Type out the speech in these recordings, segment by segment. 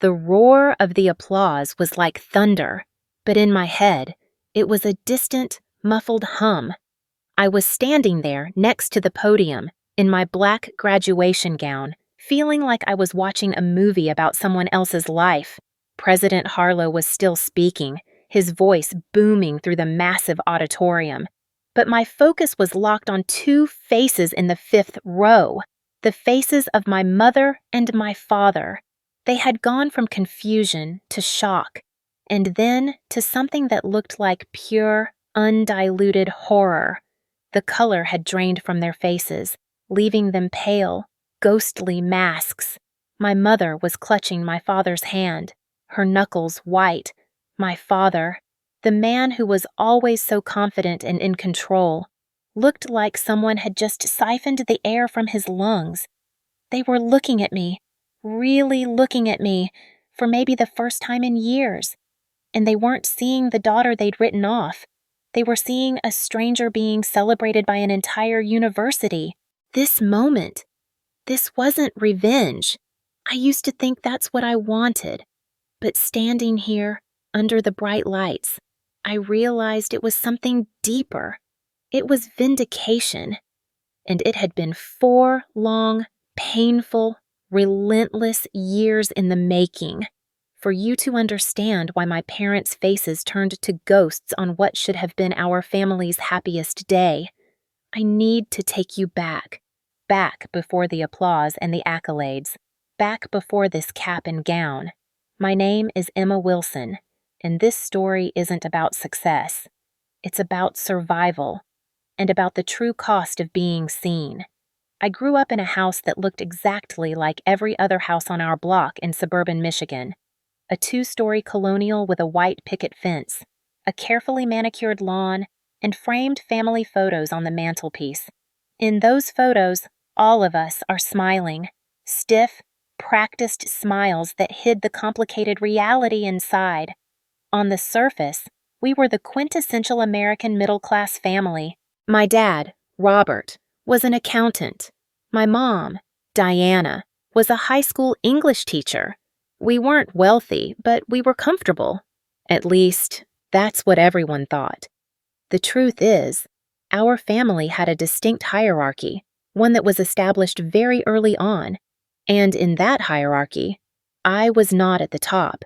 The roar of the applause was like thunder, but in my head, it was a distant, muffled hum. I was standing there next to the podium in my black graduation gown, feeling like I was watching a movie about someone else's life. President Harlow was still speaking, his voice booming through the massive auditorium. But my focus was locked on two faces in the fifth row, the faces of my mother and my father. They had gone from confusion to shock, and then to something that looked like pure, undiluted horror. The color had drained from their faces, leaving them pale, ghostly masks. My mother was clutching my father's hand, her knuckles white. My father, the man who was always so confident and in control, looked like someone had just siphoned the air from his lungs. They were looking at me, really looking at me, for maybe the first time in years. And they weren't seeing the daughter they'd written off. They were seeing a stranger being celebrated by an entire university. This moment, this wasn't revenge. I used to think that's what I wanted. But standing here, under the bright lights, I realized it was something deeper. It was vindication. And it had been 4 long, painful, relentless years in the making. For you to understand why my parents' faces turned to ghosts on what should have been our family's happiest day, I need to take you back. Back before the applause and the accolades. Back before this cap and gown. My name is Emma Wilson, and this story isn't about success. It's about survival, and about the true cost of being seen. I grew up in a house that looked exactly like every other house on our block in suburban Michigan. A 2-story colonial with a white picket fence, a carefully manicured lawn, and framed family photos on the mantelpiece. In those photos, all of us are smiling, stiff, practiced smiles that hid the complicated reality inside. On the surface, we were the quintessential American middle-class family. My dad, Robert, was an accountant. My mom, Diana, was a high school English teacher. We weren't wealthy, but we were comfortable. At least, that's what everyone thought. The truth is, our family had a distinct hierarchy, one that was established very early on, and in that hierarchy, I was not at the top.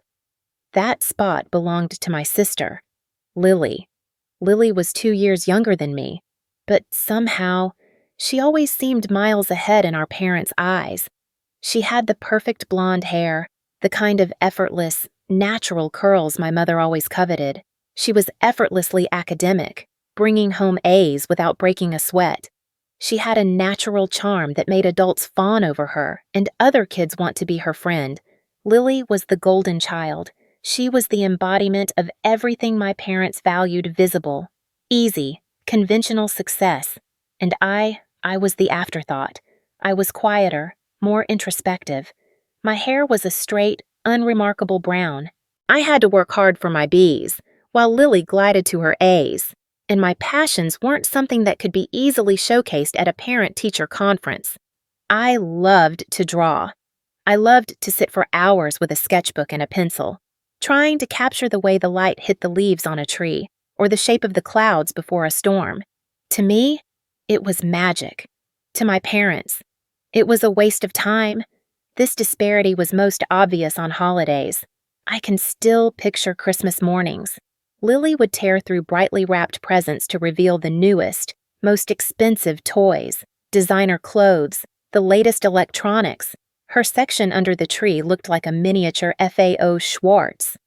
That spot belonged to my sister, Lily. Lily was 2 years younger than me, but somehow, she always seemed miles ahead in our parents' eyes. She had the perfect blonde hair, the kind of effortless, natural curls my mother always coveted. She was effortlessly academic, bringing home A's without breaking a sweat. She had a natural charm that made adults fawn over her and other kids want to be her friend. Lily was the golden child. She was the embodiment of everything my parents valued: visible, easy, conventional success. And I was the afterthought. I was quieter, more introspective. My hair was a straight, unremarkable brown. I had to work hard for my B's, while Lily glided to her A's. And my passions weren't something that could be easily showcased at a parent-teacher conference. I loved to draw. I loved to sit for hours with a sketchbook and a pencil, trying to capture the way the light hit the leaves on a tree, or the shape of the clouds before a storm. To me, it was magic. To my parents, it was a waste of time. This disparity was most obvious on holidays. I can still picture Christmas mornings. Lily would tear through brightly wrapped presents to reveal the newest, most expensive toys, designer clothes, the latest electronics. Her section under the tree looked like a miniature FAO Schwartz.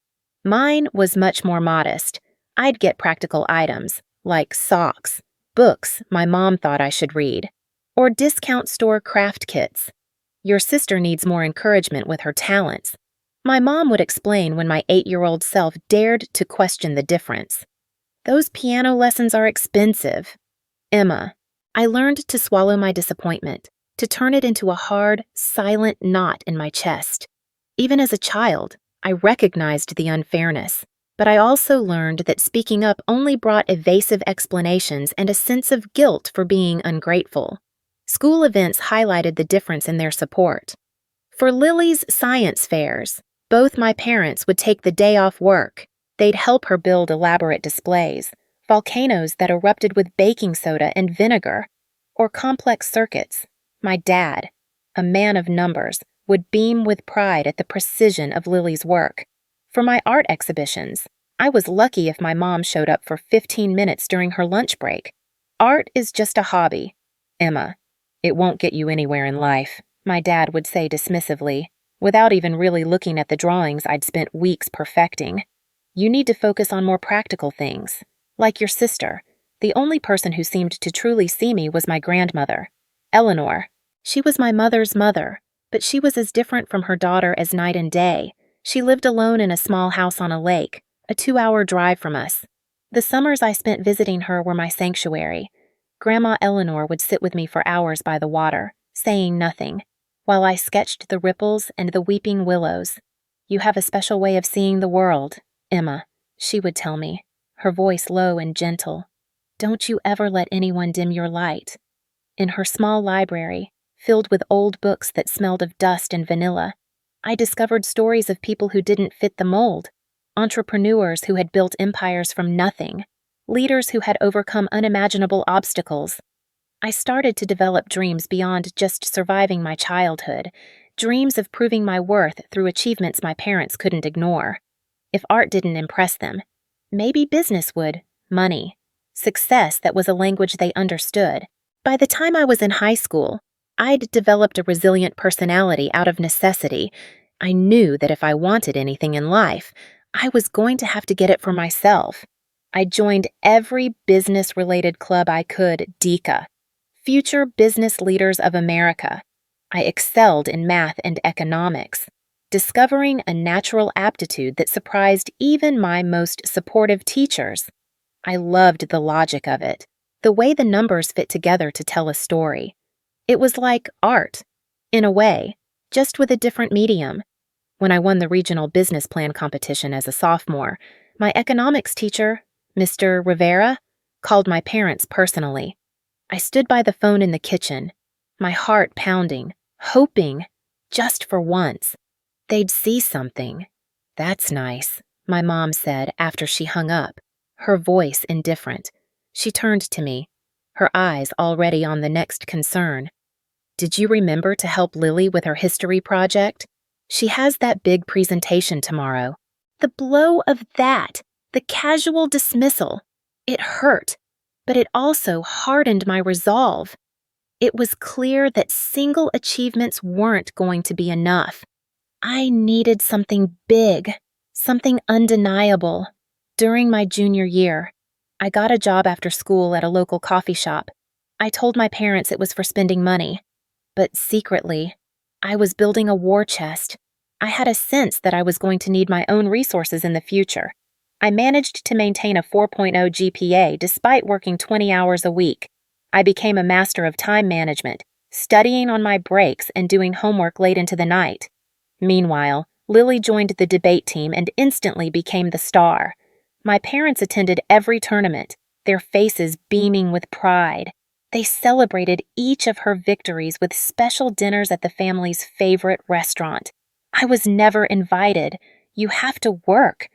Mine was much more modest. I'd get practical items, like socks, books my mom thought I should read, or discount store craft kits. Your sister needs more encouragement with her talents. My mom would explain when my 8-year-old self dared to question the difference. Those piano lessons are expensive. Emma, I learned to swallow my disappointment, to turn it into a hard, silent knot in my chest. Even as a child, I recognized the unfairness, but I also learned that speaking up only brought evasive explanations and a sense of guilt for being ungrateful. School events highlighted the difference in their support. For Lily's science fairs, Both my parents would take the day off work. They'd help her build elaborate displays, volcanoes that erupted with baking soda and vinegar, or complex circuits. My dad, a man of numbers, would beam with pride at the precision of Lily's work. For my art exhibitions, I was lucky if my mom showed up for 15 minutes during her lunch break. Art is just a hobby, Emma. It won't get you anywhere in life, my dad would say dismissively, without even really looking at the drawings I'd spent weeks perfecting. You need to focus on more practical things. Like your sister, the only person who seemed to truly see me was my grandmother, Eleanor. She was my mother's mother, but she was as different from her daughter as night and day. She lived alone in a small house on a lake, a 2-hour drive from us. The summers I spent visiting her were my sanctuary. Grandma Eleanor would sit with me for hours by the water, saying nothing, while I sketched the ripples and the weeping willows. You have a special way of seeing the world, Emma, she would tell me, her voice low and gentle. Don't you ever let anyone dim your light. In her small library, filled with old books that smelled of dust and vanilla, I discovered stories of people who didn't fit the mold, entrepreneurs who had built empires from nothing, leaders who had overcome unimaginable obstacles. I started to develop dreams beyond just surviving my childhood, dreams of proving my worth through achievements my parents couldn't ignore. If art didn't impress them, maybe business would, money, success that was a language they understood. By the time I was in high school, I'd developed a resilient personality out of necessity. I knew that if I wanted anything in life, I was going to have to get it for myself. I joined every business-related club I could, DECA, Future Business Leaders of America. I excelled in math and economics, discovering a natural aptitude that surprised even my most supportive teachers. I loved the logic of it, the way the numbers fit together to tell a story. It was like art, in a way, just with a different medium. When I won the regional business plan competition as a sophomore, my economics teacher, Mr. Rivera, called my parents personally. I stood by the phone in the kitchen, my heart pounding, hoping, just for once, they'd see something. That's nice, my mom said after she hung up, her voice indifferent. She turned to me, her eyes already on the next concern. Did you remember to help Lily with her history project? She has that big presentation tomorrow. The blow of that, the casual dismissal, it hurt, but it also hardened my resolve. It was clear that single achievements weren't going to be enough. I needed something big, something undeniable. During my junior year, I got a job after school at a local coffee shop. I told my parents it was for spending money, but secretly, I was building a war chest. I had a sense that I was going to need my own resources in the future. I managed to maintain a 4.0 GPA despite working 20 hours a week. I became a master of time management, studying on my breaks and doing homework late into the night. Meanwhile, Lily joined the debate team and instantly became the star. My parents attended every tournament, their faces beaming with pride. They celebrated each of her victories with special dinners at the family's favorite restaurant. I was never invited. You have to work.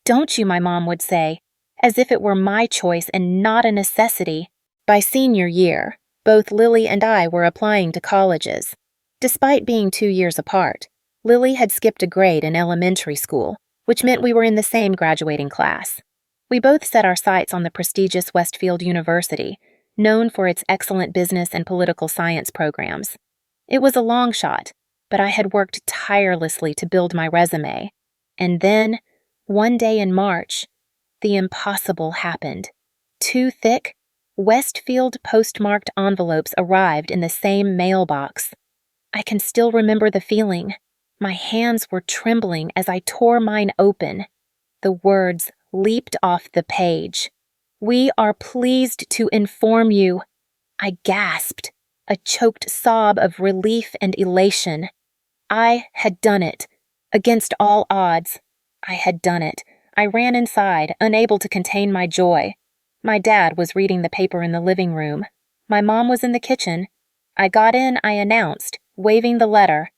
Don't you, my mom would say, as if it were my choice and not a necessity. By senior year, both Lily and I were applying to colleges. Despite being 2 years apart, Lily had skipped a grade in elementary school, which meant we were in the same graduating class. We both set our sights on the prestigious Westfield University, known for its excellent business and political science programs. It was a long shot, but I had worked tirelessly to build my resume. And then, one day in March, the impossible happened. 2 thick, Westfield postmarked envelopes arrived in the same mailbox. I can still remember the feeling. My hands were trembling as I tore mine open. The words leaped off the page. "We are pleased to inform you." I gasped, a choked sob of relief and elation. I had done it. Against all odds, I had done it. I ran inside, unable to contain my joy. My dad was reading the paper in the living room. My mom was in the kitchen. I got in, I announced, waving the letter.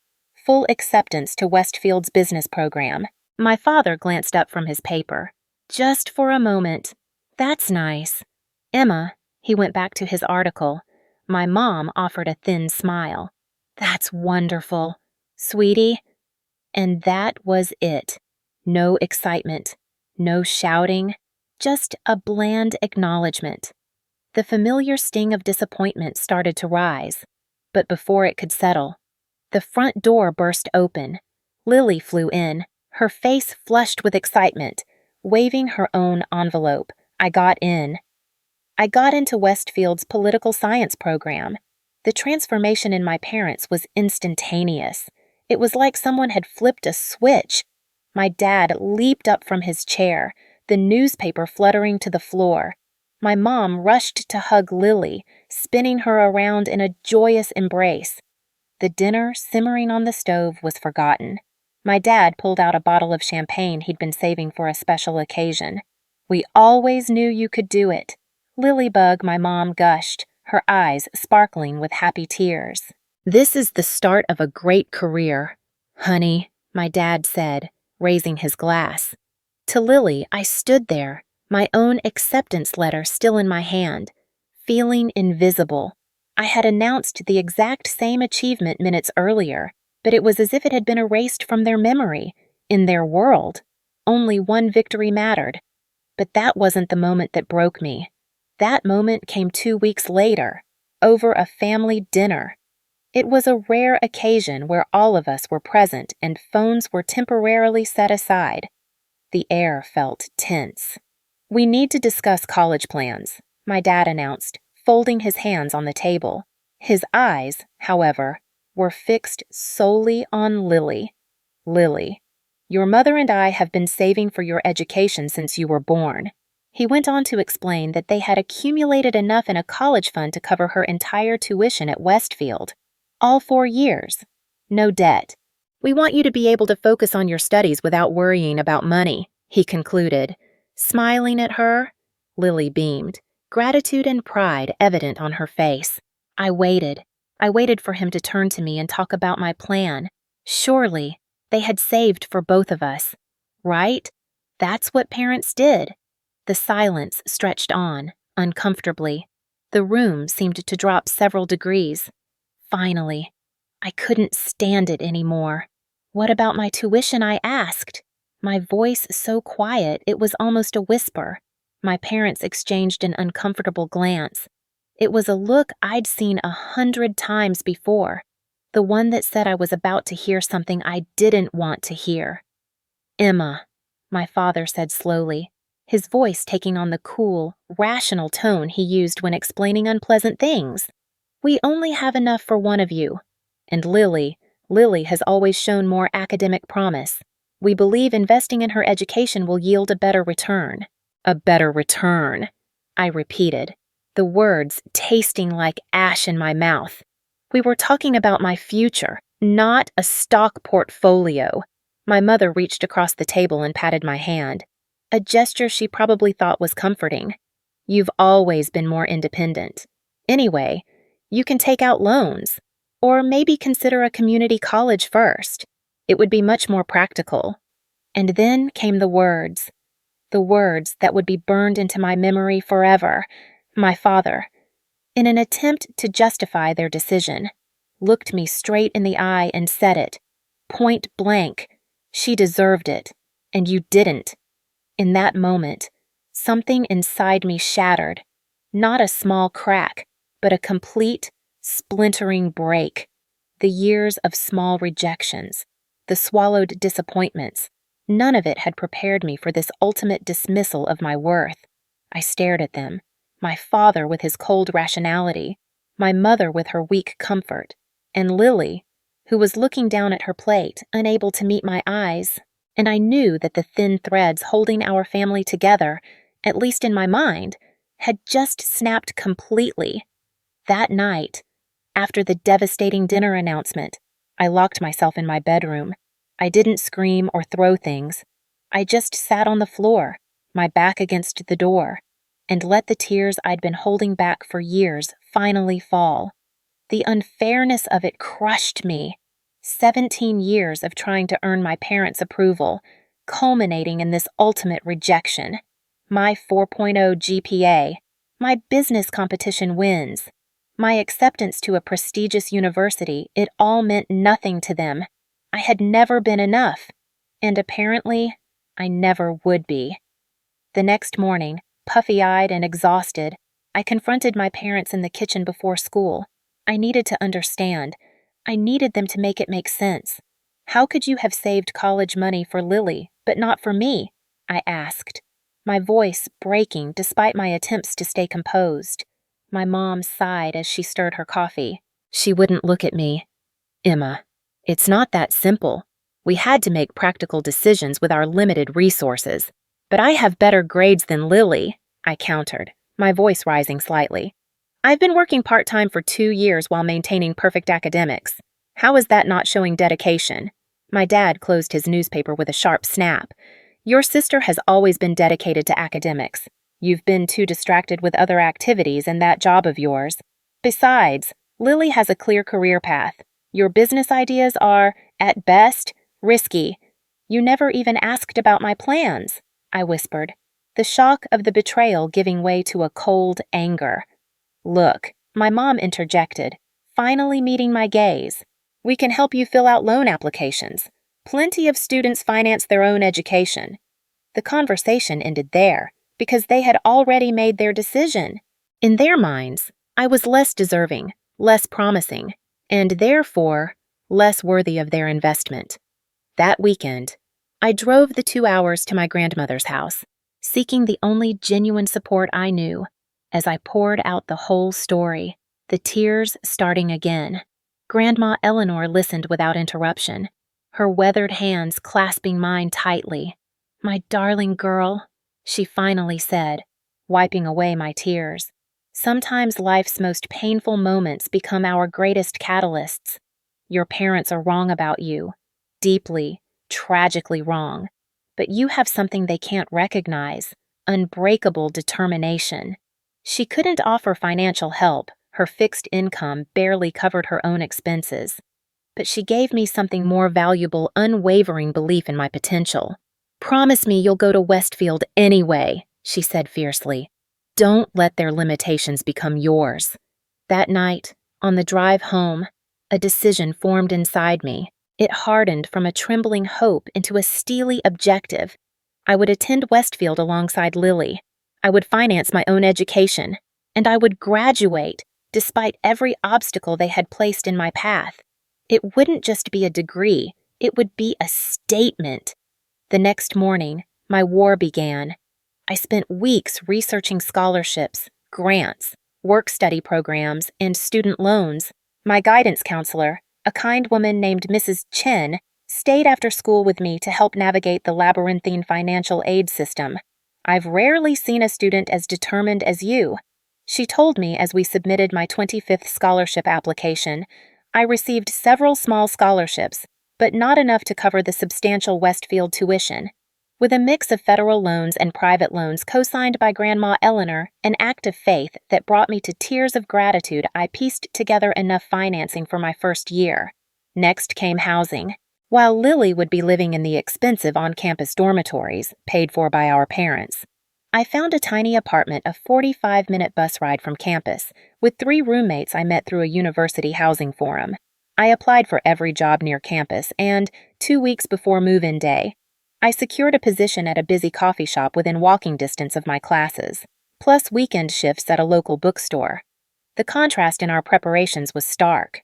full acceptance to Westfield's business program. My father glanced up from his paper. Just for a moment. That's nice. Emma, he went back to his article. My mom offered a thin smile. That's wonderful. Sweetie. And that was it. No excitement. No shouting. Just a bland acknowledgement. The familiar sting of disappointment started to rise. But before it could settle, the front door burst open. Lily flew in, her face flushed with excitement, waving her own envelope. I got into Westfield's political science program. The transformation in my parents was instantaneous. It was like someone had flipped a switch. My dad leaped up from his chair, the newspaper fluttering to the floor. My mom rushed to hug Lily, spinning her around in a joyous embrace. The dinner simmering on the stove was forgotten. My dad pulled out a bottle of champagne he'd been saving for a special occasion. We always knew you could do it. Lilybug, my mom gushed, her eyes sparkling with happy tears. This is the start of a great career, honey, my dad said, raising his glass. To Lily, I stood there, my own acceptance letter still in my hand, feeling invisible. I had announced the exact same achievement minutes earlier, but it was as if it had been erased from their memory, in their world. Only one victory mattered. But that wasn't the moment that broke me. That moment came 2 weeks later, over a family dinner. It was a rare occasion where all of us were present and phones were temporarily set aside. The air felt tense. We need to discuss college plans, my dad announced, folding his hands on the table. His eyes, however, were fixed solely on Lily. Lily, your mother and I have been saving for your education since you were born. He went on to explain that they had accumulated enough in a college fund to cover her entire tuition at Westfield. All 4 years. No debt. We want you to be able to focus on your studies without worrying about money, he concluded. Smiling at her, Lily beamed, gratitude and pride evident on her face. I waited. I waited for him to turn to me and talk about my plan. Surely, they had saved for both of us. Right? That's what parents did. The silence stretched on, uncomfortably. The room seemed to drop several degrees. Finally, I couldn't stand it anymore. What about my tuition, I asked. My voice so quiet it was almost a whisper. My parents exchanged an uncomfortable glance. It was a look I'd seen 100 times before, the one that said I was about to hear something I didn't want to hear. Emma, my father said slowly, his voice taking on the cool, rational tone he used when explaining unpleasant things. We only have enough for one of you. And Lily has always shown more academic promise. We believe investing in her education will yield a better return. A better return, I repeated, the words tasting like ash in my mouth. We were talking about my future, not a stock portfolio. My mother reached across the table and patted my hand, a gesture she probably thought was comforting. You've always been more independent. Anyway, you can take out loans, or maybe consider a community college first. It would be much more practical. And then came the words that would be burned into my memory forever. My father, in an attempt to justify their decision, looked me straight in the eye and said it, point blank, she deserved it, and you didn't. In that moment, something inside me shattered, not a small crack, but a complete, splintering break. The years of small rejections, the swallowed disappointments, none of it had prepared me for this ultimate dismissal of my worth. I stared at them, my father with his cold rationality, my mother with her weak comfort, and Lily, who was looking down at her plate, unable to meet my eyes, and I knew that the thin threads holding our family together, at least in my mind, had just snapped completely. That night, after the devastating dinner announcement, I locked myself in my bedroom. I didn't scream or throw things. I just sat on the floor, my back against the door, and let the tears I'd been holding back for years finally fall. The unfairness of it crushed me. 17 years of trying to earn my parents' approval, culminating in this ultimate rejection. My 4.0 GPA, my business competition wins, my acceptance to a prestigious university, it all meant nothing to them. I had never been enough, and apparently, I never would be. The next morning, puffy-eyed and exhausted, I confronted my parents in the kitchen before school. I needed to understand. I needed them to make it make sense. How could you have saved college money for Lily, but not for me? I asked, my voice breaking despite my attempts to stay composed. My mom sighed as she stirred her coffee. She wouldn't look at me. Emma, it's not that simple. We had to make practical decisions with our limited resources. But I have better grades than Lily, I countered, my voice rising slightly. I've been working part-time for 2 years while maintaining perfect academics. How is that not showing dedication? My dad closed his newspaper with a sharp snap. Your sister has always been dedicated to academics. You've been too distracted with other activities and that job of yours. Besides, Lily has a clear career path. Your business ideas are, at best, risky. You never even asked about my plans, I whispered, the shock of the betrayal giving way to a cold anger. Look, my mom interjected, finally meeting my gaze. We can help you fill out loan applications. Plenty of students finance their own education. The conversation ended there, because they had already made their decision. In their minds, I was less deserving, less promising, and therefore, less worthy of their investment. That weekend, I drove the 2 hours to my grandmother's house, seeking the only genuine support I knew, as I poured out the whole story, the tears starting again. Grandma Eleanor listened without interruption, her weathered hands clasping mine tightly. My darling girl, she finally said, wiping away my tears. Sometimes life's most painful moments become our greatest catalysts. Your parents are wrong about you, deeply, tragically wrong, but you have something they can't recognize, unbreakable determination. She couldn't offer financial help, her fixed income barely covered her own expenses, but she gave me something more valuable, unwavering belief in my potential. Promise me you'll go to Westfield anyway, she said fiercely. Don't let their limitations become yours. That night, on the drive home, a decision formed inside me. It hardened from a trembling hope into a steely objective. I would attend Westfield alongside Lily. I would finance my own education, and I would graduate despite every obstacle they had placed in my path. It wouldn't just be a degree, it would be a statement. The next morning, my war began. I spent weeks researching scholarships, grants, work-study programs, and student loans. My guidance counselor, a kind woman named Mrs. Chen, stayed after school with me to help navigate the labyrinthine financial aid system. I've rarely seen a student as determined as you, she told me as we submitted my 25th scholarship application. I received several small scholarships, but not enough to cover the substantial Westfield tuition. With a mix of federal loans and private loans co-signed by Grandma Eleanor, an act of faith that brought me to tears of gratitude, I pieced together enough financing for my first year. Next came housing. While Lily would be living in the expensive on-campus dormitories, paid for by our parents, I found a tiny apartment a 45-minute bus ride from campus, with 3 roommates I met through a university housing forum. I applied for every job near campus, and 2 weeks before move-in day, I secured a position at a busy coffee shop within walking distance of my classes, plus weekend shifts at a local bookstore. The contrast in our preparations was stark.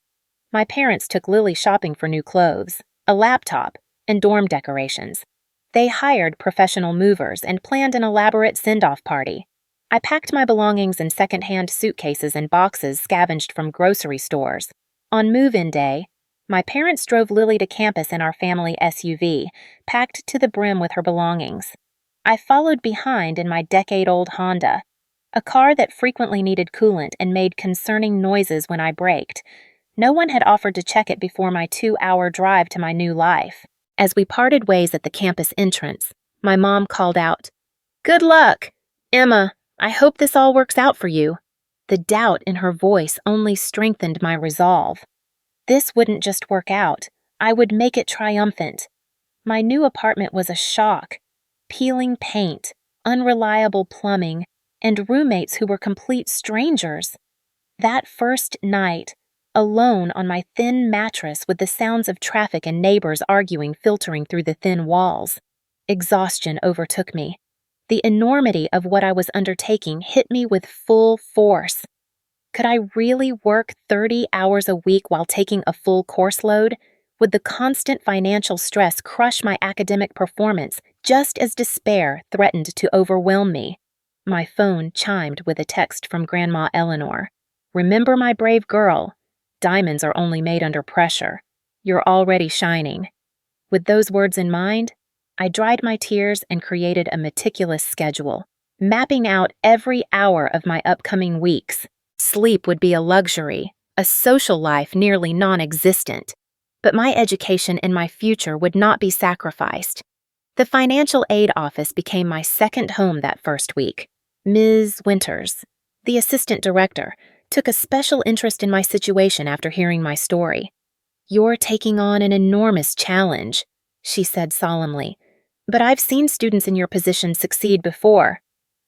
My parents took Lily shopping for new clothes, a laptop, and dorm decorations. They hired professional movers and planned an elaborate send-off party. I packed my belongings in second-hand suitcases and boxes scavenged from grocery stores. On move-in day, my parents drove Lily to campus in our family SUV, packed to the brim with her belongings. I followed behind in my decade-old Honda, a car that frequently needed coolant and made concerning noises when I braked. No one had offered to check it before my 2-hour drive to my new life. As we parted ways at the campus entrance, my mom called out, "Good luck! Emma, I hope this all works out for you." The doubt in her voice only strengthened my resolve. This wouldn't just work out, I would make it triumphant. My new apartment was a shock. Peeling paint, unreliable plumbing, and roommates who were complete strangers. That first night, alone on my thin mattress with the sounds of traffic and neighbors arguing filtering through the thin walls, exhaustion overtook me. The enormity of what I was undertaking hit me with full force. Could I really work 30 hours a week while taking a full course load? Would the constant financial stress crush my academic performance just as despair threatened to overwhelm me? My phone chimed with a text from Grandma Eleanor. "Remember, my brave girl, diamonds are only made under pressure. You're already shining." With those words in mind, I dried my tears and created a meticulous schedule, mapping out every hour of my upcoming weeks. Sleep would be a luxury, a social life nearly non-existent. But my education and my future would not be sacrificed. The financial aid office became my second home that first week. Ms. Winters, the assistant director, took a special interest in my situation after hearing my story. "You're taking on an enormous challenge," she said solemnly, "but I've seen students in your position succeed before.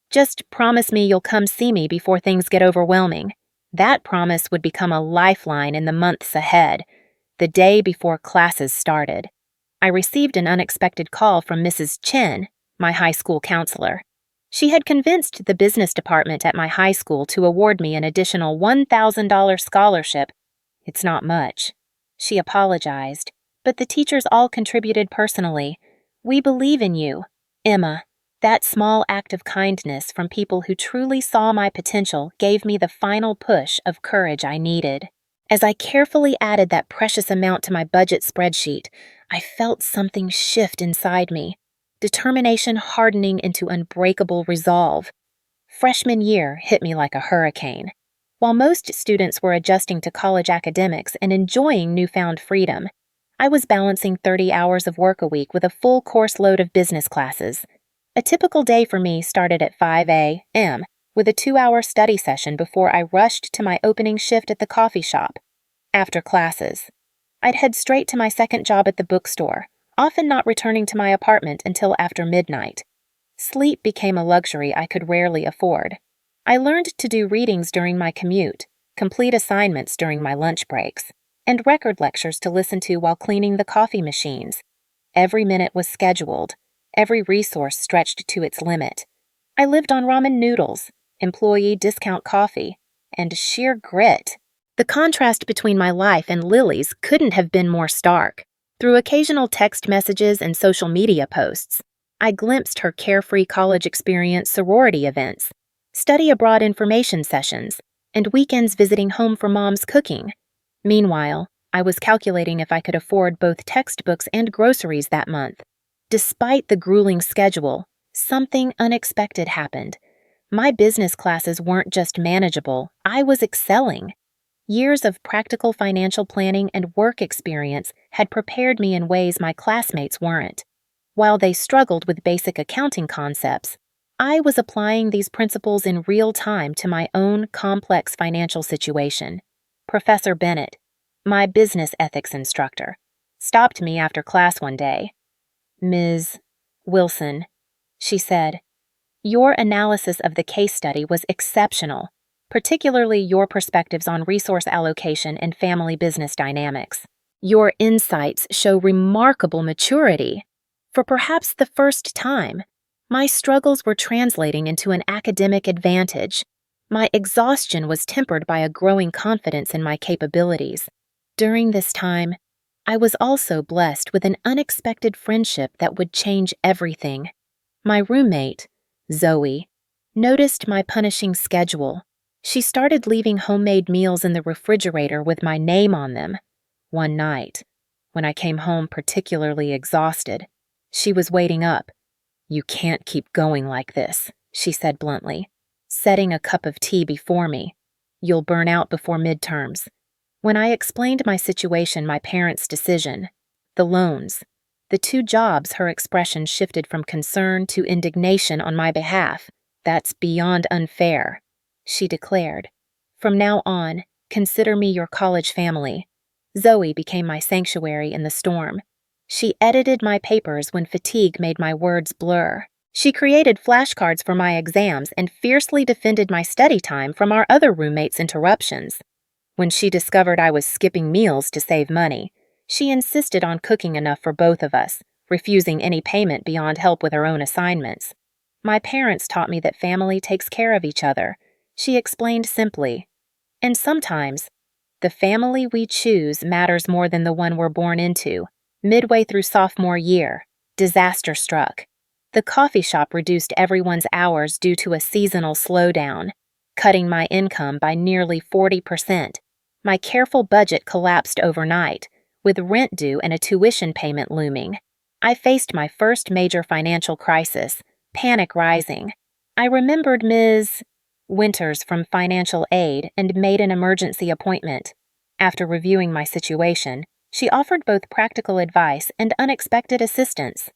Just promise me you'll come see me before things get overwhelming." That promise would become a lifeline in the months ahead. The day before classes started, I received an unexpected call from Mrs. Chen, my high school counselor. She had convinced the business department at my high school to award me an additional $1,000 scholarship. "It's not much," she apologized, "but the teachers all contributed personally. We believe in you, Emma." That small act of kindness from people who truly saw my potential gave me the final push of courage I needed. As I carefully added that precious amount to my budget spreadsheet, I felt something shift inside me, determination hardening into unbreakable resolve. Freshman year hit me like a hurricane. While most students were adjusting to college academics and enjoying newfound freedom, I was balancing 30 hours of work a week with a full course load of business classes. A typical day for me started at 5 a.m., with a 2-hour study session before I rushed to my opening shift at the coffee shop. After classes, I'd head straight to my second job at the bookstore, often not returning to my apartment until after midnight. Sleep became a luxury I could rarely afford. I learned to do readings during my commute, complete assignments during my lunch breaks, and record lectures to listen to while cleaning the coffee machines. Every minute was scheduled, every resource stretched to its limit. I lived on ramen noodles, employee discount coffee, and sheer grit. The contrast between my life and Lily's couldn't have been more stark. Through occasional text messages and social media posts, I glimpsed her carefree college experience sorority events, study abroad information sessions, and weekends visiting home for mom's cooking. Meanwhile, I was calculating if I could afford both textbooks and groceries that month. Despite the grueling schedule, something unexpected happened. My business classes weren't just manageable, I was excelling. Years of practical financial planning and work experience had prepared me in ways my classmates weren't. While they struggled with basic accounting concepts, I was applying these principles in real time to my own complex financial situation. Professor Bennett, my business ethics instructor, stopped me after class one day. "Ms. Wilson," she said, "your analysis of the case study was exceptional, particularly your perspectives on resource allocation and family business dynamics. Your insights show remarkable maturity. For perhaps the first time, my struggles were translating into an academic advantage. My exhaustion was tempered by a growing confidence in my capabilities. During this time, I was also blessed with an unexpected friendship that would change everything. My roommate, Zoe, noticed my punishing schedule. She started leaving homemade meals in the refrigerator with my name on them. One night, when I came home particularly exhausted, she was waiting up. "You can't keep going like this," she said bluntly, setting a cup of tea before me. "You'll burn out before midterms." When I explained my situation, my parents' decision, the loans, the 2 jobs, her expression shifted from concern to indignation on my behalf. "That's beyond unfair," she declared. "From now on, consider me your college family. Zoe became my sanctuary in the storm. She edited my papers when fatigue made my words blur. She created flashcards for my exams and fiercely defended my study time from our other roommates' interruptions. When she discovered I was skipping meals to save money, she insisted on cooking enough for both of us, refusing any payment beyond help with her own assignments. My parents taught me that family takes care of each other, she explained simply. And sometimes, the family we choose matters more than the one we're born into. Midway through sophomore year, disaster struck. The coffee shop reduced everyone's hours due to a seasonal slowdown, cutting my income by nearly 40%. My careful budget collapsed overnight, with rent due and a tuition payment looming. I faced my first major financial crisis, panic rising. I remembered Ms. Winters from financial aid and made an emergency appointment. After reviewing my situation, she offered both practical advice and unexpected assistance.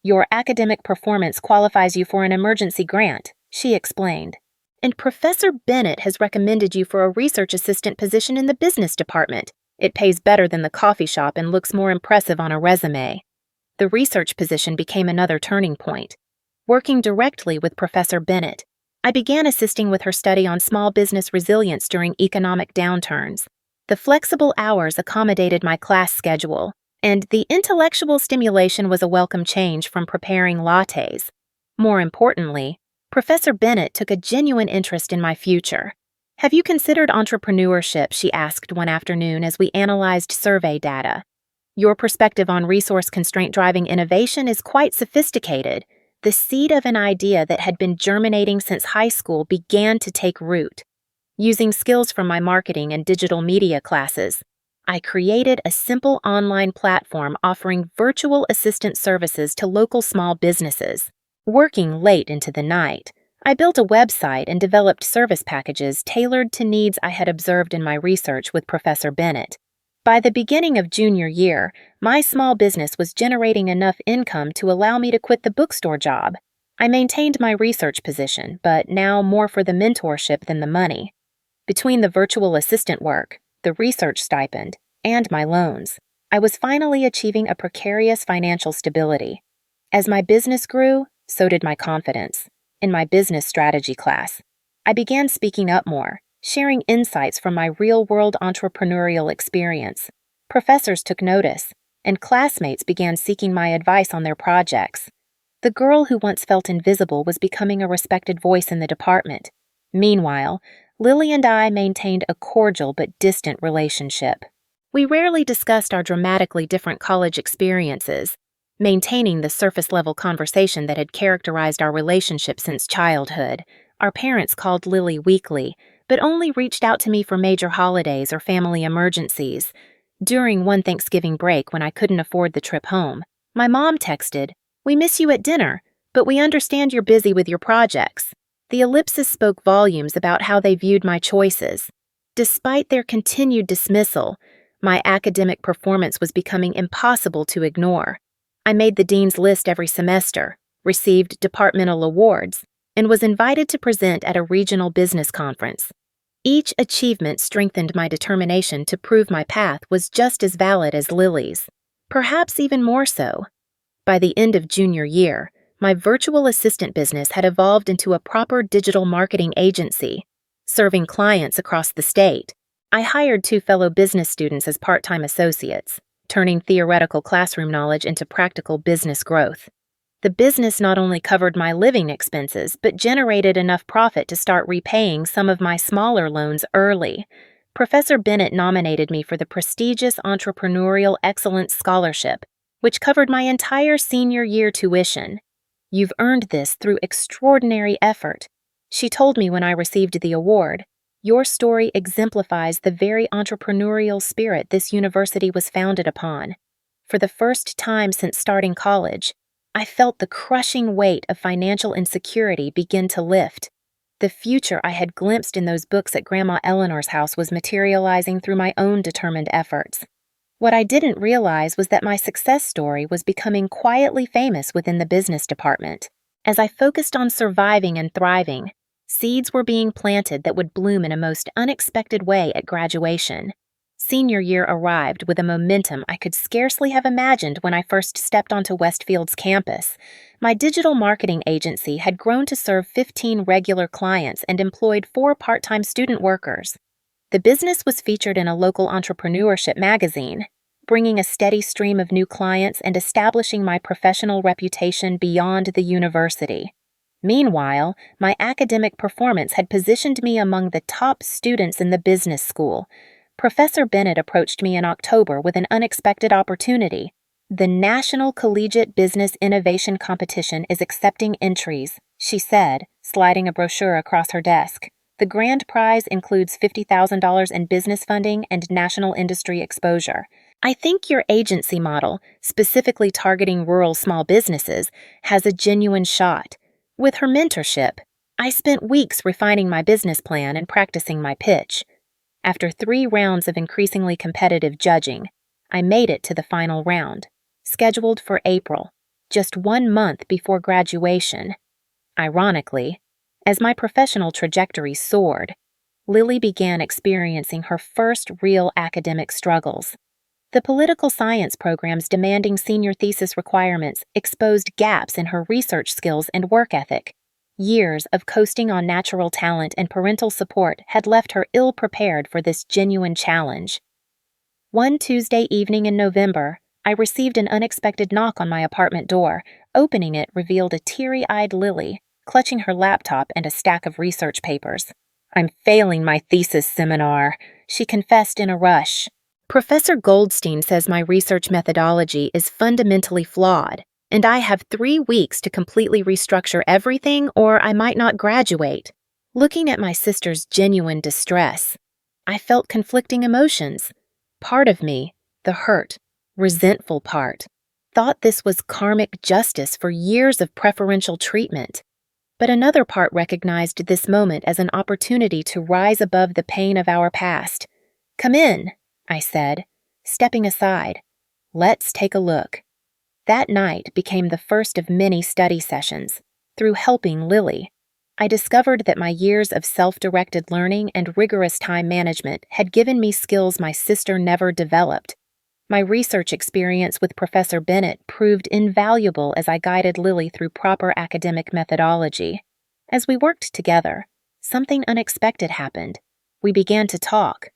Your academic performance qualifies you for an emergency grant, she explained. And Professor Bennett has recommended you for a research assistant position in the business department. It pays better than the coffee shop and looks more impressive on a resume. The research position became another turning point. Working directly with Professor Bennett, I began assisting with her study on small business resilience during economic downturns. The flexible hours accommodated my class schedule, and the intellectual stimulation was a welcome change from preparing lattes. More importantly, Professor Bennett took a genuine interest in my future. "Have you considered entrepreneurship?" she asked one afternoon as we analyzed survey data. "Your perspective on resource constraint driving innovation is quite sophisticated." The seed of an idea that had been germinating since high school began to take root. Using skills from my marketing and digital media classes, I created a simple online platform offering virtual assistant services to local small businesses. Working late into the night, I built a website and developed service packages tailored to needs I had observed in my research with Professor Bennett. By the beginning of junior year, my small business was generating enough income to allow me to quit the bookstore job. I maintained my research position, but now more for the mentorship than the money. Between the virtual assistant work, the research stipend, and my loans, I was finally achieving a precarious financial stability. As my business grew, so did my confidence. In my business strategy class, I began speaking up more, sharing insights from my real-world entrepreneurial experience. Professors took notice, and classmates began seeking my advice on their projects. The girl who once felt invisible was becoming a respected voice in the department. Meanwhile, Lily and I maintained a cordial but distant relationship. We rarely discussed our dramatically different college experiences, maintaining the surface-level conversation that had characterized our relationship since childhood. Our parents called Lily weekly, but only reached out to me for major holidays or family emergencies. During one Thanksgiving break when I couldn't afford the trip home, my mom texted, "We miss you at dinner, but we understand you're busy with your projects." The ellipsis spoke volumes about how they viewed my choices. Despite their continued dismissal, my academic performance was becoming impossible to ignore. I made the dean's list every semester, received departmental awards, and was invited to present at a regional business conference. Each achievement strengthened my determination to prove my path was just as valid as Lily's, perhaps even more so. By the end of junior year, my virtual assistant business had evolved into a proper digital marketing agency, serving clients across the state. I hired 2 fellow business students as part-time associates, turning theoretical classroom knowledge into practical business growth. The business not only covered my living expenses, but generated enough profit to start repaying some of my smaller loans early. Professor Bennett nominated me for the prestigious Entrepreneurial Excellence Scholarship, which covered my entire senior year tuition. "You've earned this through extraordinary effort," she told me when I received the award. "Your story exemplifies the very entrepreneurial spirit this university was founded upon." For the first time since starting college, I felt the crushing weight of financial insecurity begin to lift. The future I had glimpsed in those books at Grandma Eleanor's house was materializing through my own determined efforts. What I didn't realize was that my success story was becoming quietly famous within the business department. As I focused on surviving and thriving, seeds were being planted that would bloom in a most unexpected way at graduation. Senior year arrived with a momentum I could scarcely have imagined when I first stepped onto Westfield's campus. My digital marketing agency had grown to serve 15 regular clients and employed 4 part-time student workers. The business was featured in a local entrepreneurship magazine, bringing a steady stream of new clients and establishing my professional reputation beyond the university. Meanwhile, my academic performance had positioned me among the top students in the business school. Professor Bennett approached me in October with an unexpected opportunity. "The National Collegiate Business Innovation Competition is accepting entries," she said, sliding a brochure across her desk. "The grand prize includes $50,000 in business funding and national industry exposure. I think your agency model, specifically targeting rural small businesses, has a genuine shot." With her mentorship, I spent weeks refining my business plan and practicing my pitch. After 3 rounds of increasingly competitive judging, I made it to the final round, scheduled for April, just 1 month before graduation. Ironically, as my professional trajectory soared, Lily began experiencing her first real academic struggles. The political science programs demanding senior thesis requirements exposed gaps in her research skills and work ethic. Years of coasting on natural talent and parental support had left her ill-prepared for this genuine challenge. One Tuesday evening in November, I received an unexpected knock on my apartment door. Opening it revealed a teary-eyed Lily, clutching her laptop and a stack of research papers. "I'm failing my thesis seminar," she confessed in a rush. "Professor Goldstein says my research methodology is fundamentally flawed, and I have 3 weeks to completely restructure everything or I might not graduate." Looking at my sister's genuine distress, I felt conflicting emotions. Part of me, the hurt, resentful part, thought this was karmic justice for years of preferential treatment. But another part recognized this moment as an opportunity to rise above the pain of our past. "Come in," I said, stepping aside. "Let's take a look." That night became the first of many study sessions. Through helping Lily, I discovered that my years of self-directed learning and rigorous time management had given me skills my sister never developed. My research experience with Professor Bennett proved invaluable as I guided Lily through proper academic methodology. As we worked together, something unexpected happened. We began to talk,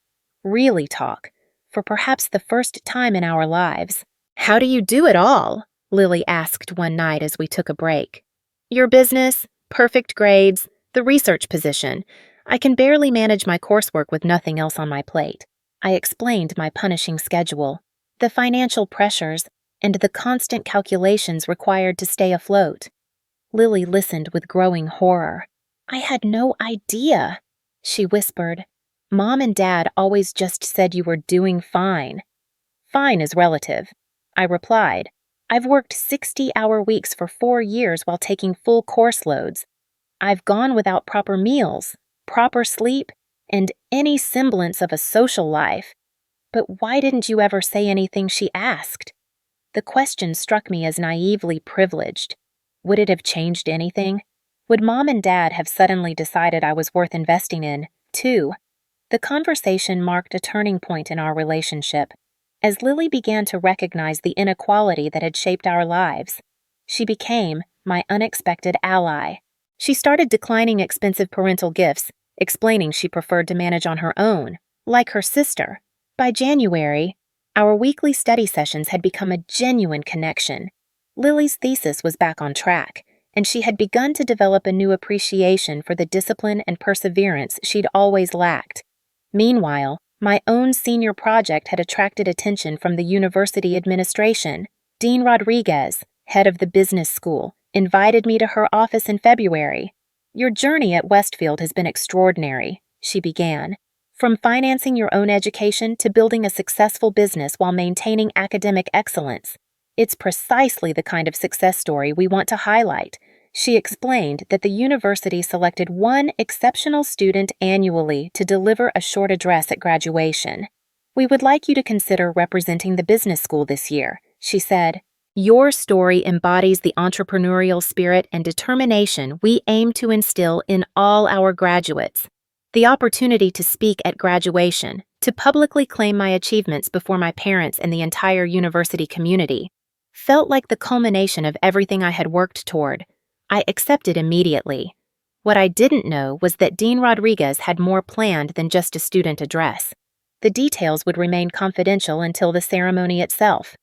really talk, for perhaps the first time in our lives. "How do you do it all?" Lily asked one night as we took a break. "Your business, perfect grades, the research position. I can barely manage my coursework with nothing else on my plate." I explained my punishing schedule, the financial pressures, and the constant calculations required to stay afloat. Lily listened with growing horror. "I had no idea," she whispered. "Mom and Dad always just said you were doing fine." "Fine is relative," I replied. "I've worked 60-hour weeks for 4 years while taking full course loads. I've gone without proper meals, proper sleep, and any semblance of a social life. But why didn't you ever say anything?" she asked. The question struck me as naively privileged. Would it have changed anything? Would Mom and Dad have suddenly decided I was worth investing in, too? The conversation marked a turning point in our relationship. As Lily began to recognize the inequality that had shaped our lives, she became my unexpected ally. She started declining expensive parental gifts, explaining she preferred to manage on her own, like her sister. By January, our weekly study sessions had become a genuine connection. Lily's thesis was back on track, and she had begun to develop a new appreciation for the discipline and perseverance she'd always lacked. Meanwhile, my own senior project had attracted attention from the university administration. Dean Rodriguez, head of the business school, invited me to her office in February. "Your journey at Westfield has been extraordinary," she began. "From financing your own education to building a successful business while maintaining academic excellence. It's precisely the kind of success story we want to highlight." She explained that the university selected 1 exceptional student annually to deliver a short address at graduation. "We would like you to consider representing the business school this year," she said. "Your story embodies the entrepreneurial spirit and determination we aim to instill in all our graduates." The opportunity to speak at graduation, to publicly claim my achievements before my parents and the entire university community, felt like the culmination of everything I had worked toward. I accepted immediately. What I didn't know was that Dean Rodriguez had more planned than just a student address. The details would remain confidential until the ceremony itself.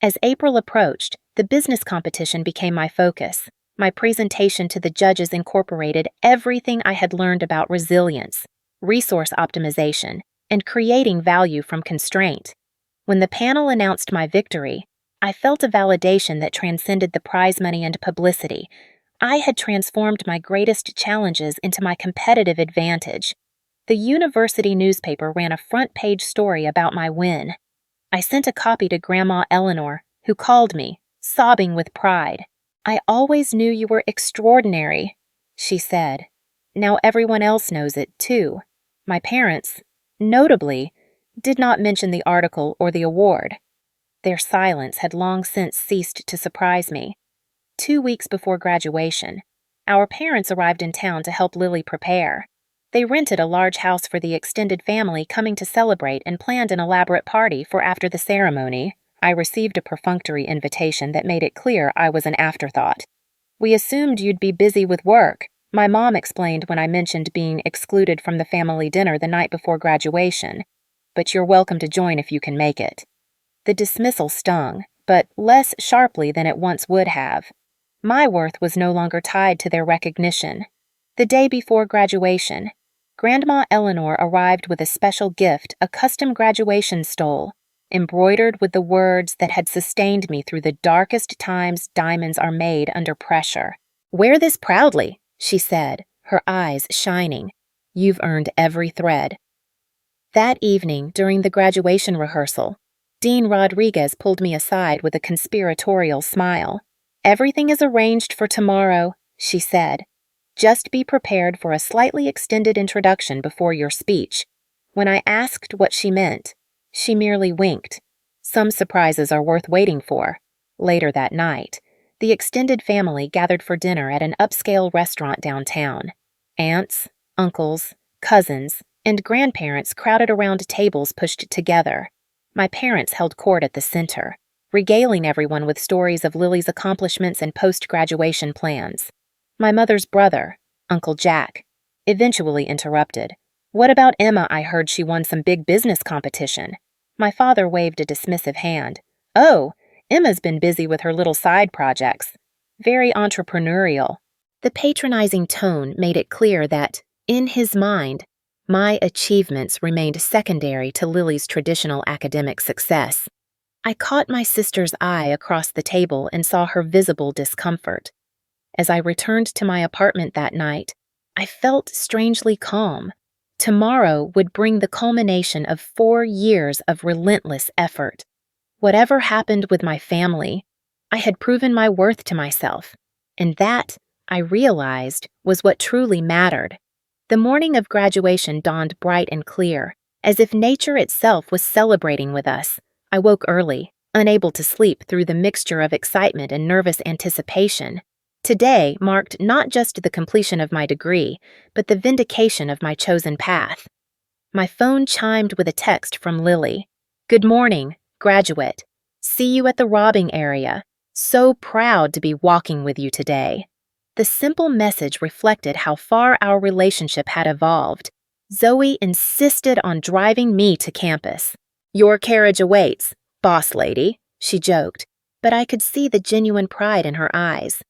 As April approached, the business competition became my focus. My presentation to the judges incorporated everything I had learned about resilience, resource optimization, and creating value from constraint. When the panel announced my victory, I felt a validation that transcended the prize money and publicity. I had transformed my greatest challenges into my competitive advantage. The university newspaper ran a front-page story about my win. I sent a copy to Grandma Eleanor, who called me, sobbing with pride. "I always knew you were extraordinary," she said. "Now everyone else knows it, too." My parents, notably, did not mention the article or the award. Their silence had long since ceased to surprise me. 2 weeks before graduation, our parents arrived in town to help Lily prepare. They rented a large house for the extended family coming to celebrate and planned an elaborate party for after the ceremony. I received a perfunctory invitation that made it clear I was an afterthought. "We assumed you'd be busy with work," my mom explained when I mentioned being excluded from the family dinner the night before graduation. "But you're welcome to join if you can make it." The dismissal stung, but less sharply than it once would have. My worth was no longer tied to their recognition. The day before graduation, Grandma Eleanor arrived with a special gift, a custom graduation stole, embroidered with the words that had sustained me through the darkest times diamonds are made under pressure. "Wear this proudly," she said, her eyes shining. "You've earned every thread." That evening, during the graduation rehearsal, Dean Rodriguez pulled me aside with a conspiratorial smile. "Everything is arranged for tomorrow," she said. "Just be prepared for a slightly extended introduction before your speech." When I asked what she meant, she merely winked. Some surprises are worth waiting for. Later that night, the extended family gathered for dinner at an upscale restaurant downtown. Aunts, uncles, cousins, and grandparents crowded around tables pushed together. My parents held court at the center, regaling everyone with stories of Lily's accomplishments and post-graduation plans. My mother's brother, Uncle Jack, eventually interrupted. "What about Emma? I heard she won some big business competition." My father waved a dismissive hand. "Oh, Emma's been busy with her little side projects. Very entrepreneurial." The patronizing tone made it clear that, in his mind, my achievements remained secondary to Lily's traditional academic success. I caught my sister's eye across the table and saw her visible discomfort. As I returned to my apartment that night, I felt strangely calm. Tomorrow would bring the culmination of 4 years of relentless effort. Whatever happened with my family, I had proven my worth to myself, and that, I realized, was what truly mattered. The morning of graduation dawned bright and clear, as if nature itself was celebrating with us. I woke early, unable to sleep through the mixture of excitement and nervous anticipation. Today marked not just the completion of my degree, but the vindication of my chosen path. My phone chimed with a text from Lily. "Good morning, graduate. See you at the robbing area. So proud to be walking with you today." The simple message reflected how far our relationship had evolved. Zoe insisted on driving me to campus. "Your carriage awaits, boss lady," she joked, but I could see the genuine pride in her eyes.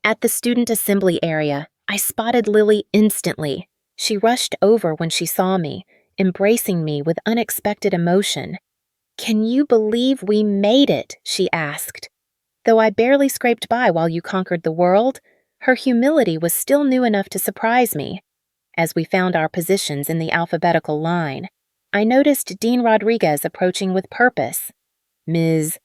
At the student assembly area, I spotted Lily instantly. She rushed over when she saw me, embracing me with unexpected emotion. "Can you believe we made it?" she asked. "Though I barely scraped by while you conquered the world," her humility was still new enough to surprise me. As we found our positions in the alphabetical line, I noticed Dean Rodriguez approaching with purpose. "Ms.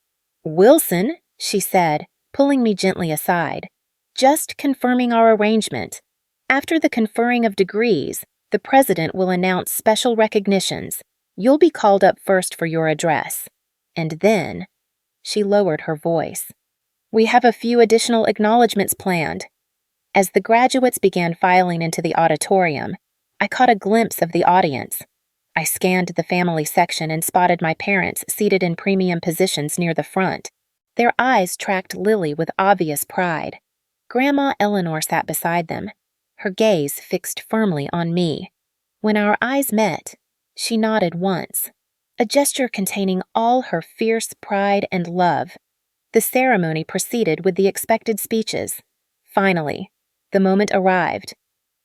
Wilson," she said, pulling me gently aside. "Just confirming our arrangement. After the conferring of degrees, the president will announce special recognitions. You'll be called up first for your address. And then," she lowered her voice, "we have a few additional acknowledgments planned." As the graduates began filing into the auditorium, I caught a glimpse of the audience. I scanned the family section and spotted my parents seated in premium positions near the front. Their eyes tracked Lily with obvious pride. Grandma Eleanor sat beside them, her gaze fixed firmly on me. When our eyes met, she nodded once, a gesture containing all her fierce pride and love. The ceremony proceeded with the expected speeches. Finally, the moment arrived.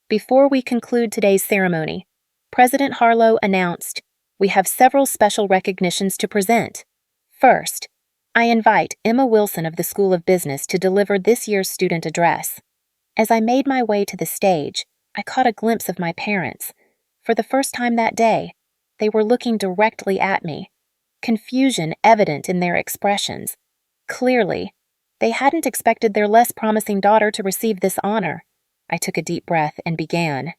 Before we conclude today's ceremony, President Harlow announced, "We have several special recognitions to present. First, I invite Emma Wilson of the School of Business to deliver this year's student address." As I made my way to the stage, I caught a glimpse of my parents. For the first time that day, they were looking directly at me, confusion evident in their expressions. Clearly, they hadn't expected their less promising daughter to receive this honor. I took a deep breath and began.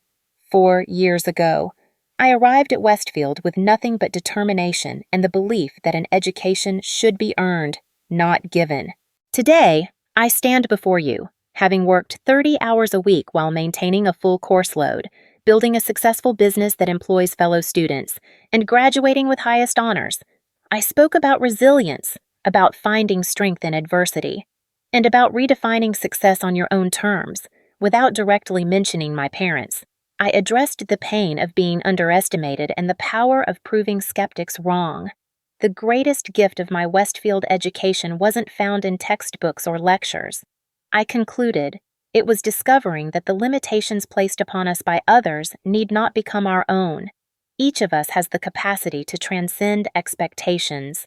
4 years ago, I arrived at Westfield with nothing but determination and the belief that an education should be earned, not given. Today, I stand before you, having worked 30 hours a week while maintaining a full course load, building a successful business that employs fellow students, and graduating with highest honors. I spoke about resilience, about finding strength in adversity, and about redefining success on your own terms, without directly mentioning my parents. I addressed the pain of being underestimated and the power of proving skeptics wrong. The greatest gift of my Westfield education wasn't found in textbooks or lectures. I concluded, it was discovering that the limitations placed upon us by others need not become our own. Each of us has the capacity to transcend expectations.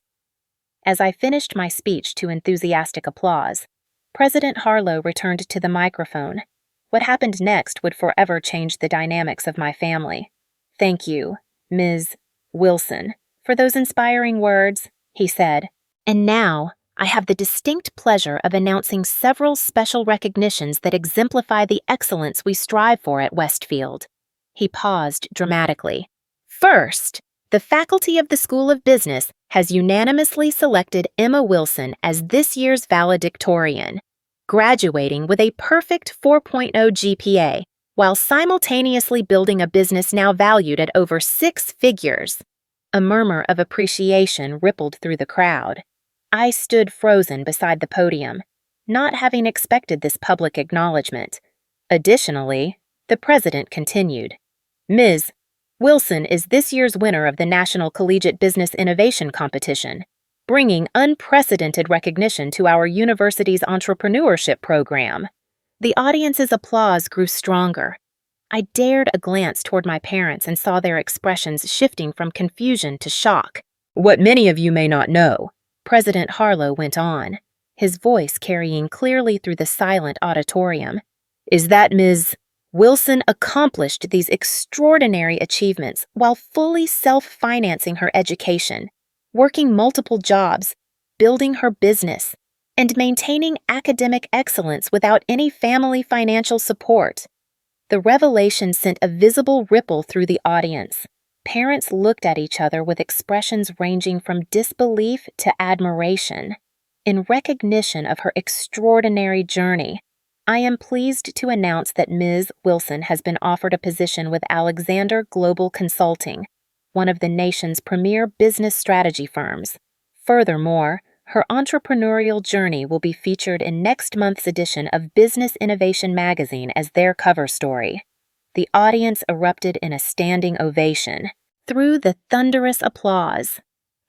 As I finished my speech to enthusiastic applause, President Harlow returned to the microphone. What happened next would forever change the dynamics of my family. "Thank you, Ms. Wilson, for those inspiring words," he said. "And now, I have the distinct pleasure of announcing several special recognitions that exemplify the excellence we strive for at Westfield." He paused dramatically. "First, the faculty of the School of Business has unanimously selected Emma Wilson as this year's valedictorian, graduating with a perfect 4.0 GPA, while simultaneously building a business now valued at over 6 figures. A murmur of appreciation rippled through the crowd. I stood frozen beside the podium, not having expected this public acknowledgement. Additionally, the president continued, "Ms. Wilson is this year's winner of the National Collegiate Business Innovation Competition, bringing unprecedented recognition to our university's entrepreneurship program." The audience's applause grew stronger. I dared a glance toward my parents and saw their expressions shifting from confusion to shock. "What many of you may not know," President Harlow went on, his voice carrying clearly through the silent auditorium, "is that Ms. Wilson accomplished these extraordinary achievements while fully self-financing her education, working multiple jobs, building her business, and maintaining academic excellence without any family financial support." The revelation sent a visible ripple through the audience. Parents looked at each other with expressions ranging from disbelief to admiration. In recognition of her extraordinary journey, I am pleased to announce that Ms. Wilson has been offered a position with Alexander Global Consulting, one of the nation's premier business strategy firms. Furthermore, her entrepreneurial journey will be featured in next month's edition of Business Innovation magazine as their cover story. The audience erupted in a standing ovation. Through the thunderous applause,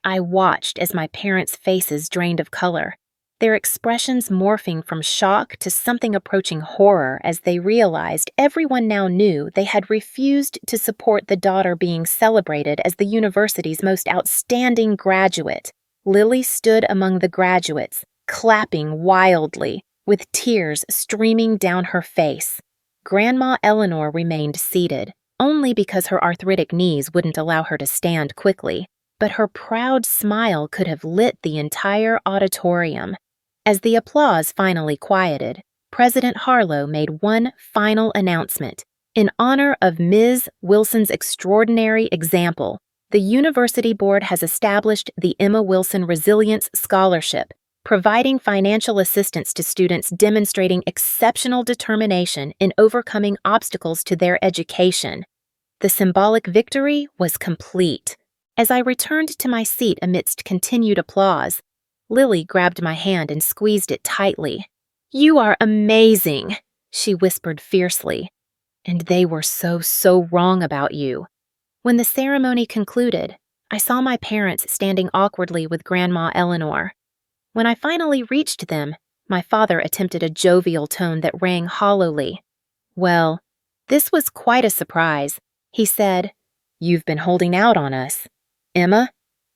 I watched as my parents' faces drained of color, their expressions morphing from shock to something approaching horror as they realized everyone now knew they had refused to support the daughter being celebrated as the university's most outstanding graduate. Lily stood among the graduates, clapping wildly, with tears streaming down her face. Grandma Eleanor remained seated, only because her arthritic knees wouldn't allow her to stand quickly, but her proud smile could have lit the entire auditorium. As the applause finally quieted, President Harlow made one final announcement. In honor of Ms. Wilson's extraordinary example, the University Board has established the Emma Wilson Resilience Scholarship, providing financial assistance to students demonstrating exceptional determination in overcoming obstacles to their education. The symbolic victory was complete. As I returned to my seat amidst continued applause, Lily grabbed my hand and squeezed it tightly. "You are amazing," she whispered fiercely. "And they were so wrong about you." When the ceremony concluded, I saw my parents standing awkwardly with Grandma Eleanor. When I finally reached them, my father attempted a jovial tone that rang hollowly. "Well, this was quite a surprise," he said. "You've been holding out on us." "Emma?"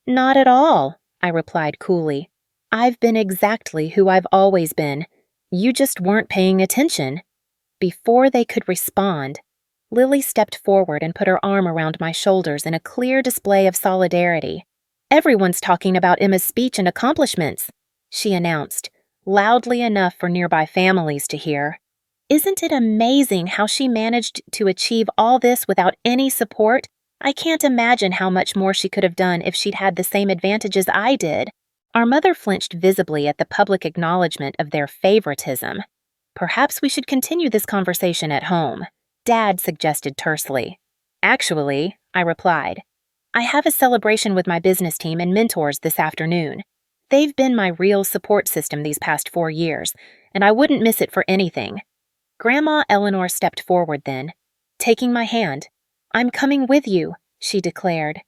"Not at all," I replied coolly. "I've been exactly who I've always been. You just weren't paying attention." Before they could respond, Lily stepped forward and put her arm around my shoulders in a clear display of solidarity. "Everyone's talking about Emma's speech and accomplishments," she announced, loudly enough for nearby families to hear. "Isn't it amazing how she managed to achieve all this without any support? I can't imagine how much more she could have done if she'd had the same advantages I did." Our mother flinched visibly at the public acknowledgement of their favoritism. "Perhaps we should continue this conversation at home," Dad suggested tersely. "Actually," I replied, "I have a celebration with my business team and mentors this afternoon. They've been my real support system these past 4 years, and I wouldn't miss it for anything." Grandma Eleanor stepped forward then, taking my hand. "I'm coming with you," she declared.